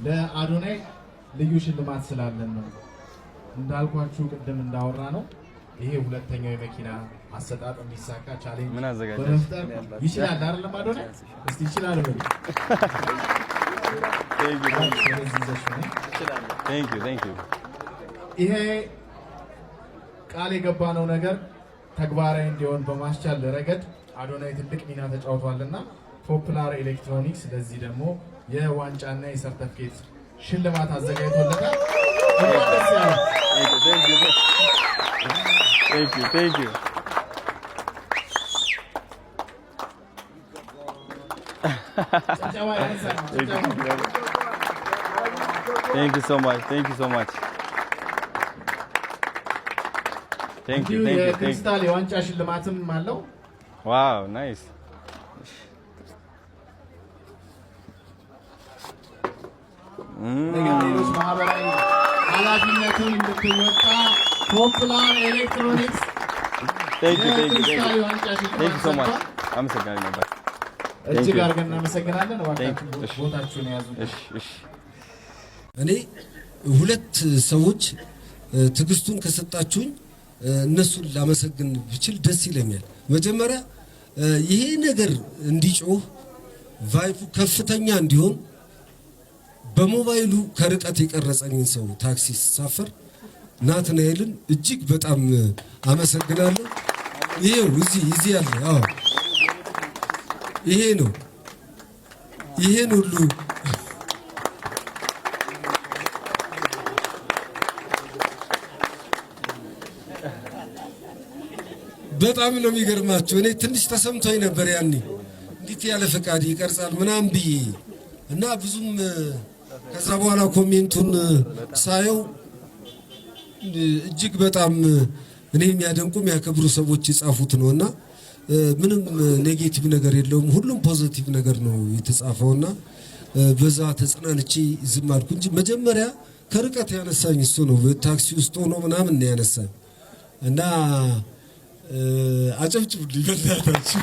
ለአዶናይ ልዩ ሽልማት ስላለን ነው። እንዳልኳችሁ ቅድም እንዳወራ ነው ይሄ ሁለተኛው የመኪና አሰጣጥ እንዲሳካ ቻሌንጅ በመፍጠር ይችላል አይደለም አዶናይ? እስቲ ይችላል ወይ? Thank you. ይሄ ቃል የገባነው ነገር ተግባራዊ እንዲሆን በማስቻል ረገድ አዶናይ ትልቅ ሚና ተጫውቷልና ፖፑላር ኤሌክትሮኒክስ ለዚህ ደግሞ የዋንጫና የሰርተፊኬት ሽልማት አዘጋጅቶለታል። Thank you. Thank you so much. Thank you. ክሪስታል የዋንጫ ሽልማትም አለው። Wow, nice. ሌሎች ማህበራዊ ኃላፊነቱን እንድትወጣ ፖፑላር ኤሌክትሮኒክስ Thank you so much. አመሰግናለሁ ነበር። እጅግ አድርገን እናመሰግናለን። ቦታችሁን ያዙ። እኔ ሁለት ሰዎች ትግስቱን ከሰጣችሁኝ እነሱን ላመሰግን ብችል ደስ ይለኛል። መጀመሪያ ይሄ ነገር እንዲጮህ ቫይቡ ከፍተኛ እንዲሆን በሞባይሉ ከርቀት የቀረጸኝን ሰው ታክሲ ሳፈር ናትናኤልን እጅግ በጣም አመሰግናለሁ። ይሄው እዚህ ያለ አዎ ይሄ ነው ይሄን ሁሉ በጣም ነው የሚገርማችሁ። እኔ ትንሽ ተሰምቶኝ ነበር ያኔ እንዴት ያለ ፈቃድ ይቀርጻል ምናምን ብዬ እና ብዙም ከዛ በኋላ ኮሜንቱን ሳየው እጅግ በጣም እኔ የሚያደንቁ የሚያከብሩ ሰዎች የጻፉት ነውና ምንም ኔጌቲቭ ነገር የለውም። ሁሉም ፖዚቲቭ ነገር ነው የተጻፈውና በዛ ተጽናንቼ ዝም አልኩ እንጂ መጀመሪያ ከርቀት ያነሳኝ እሱ ነው። በታክሲ ውስጥ ሆኖ ምናምን ነው ያነሳኝ እና አጨብጭቡልኝ በእናታችሁ።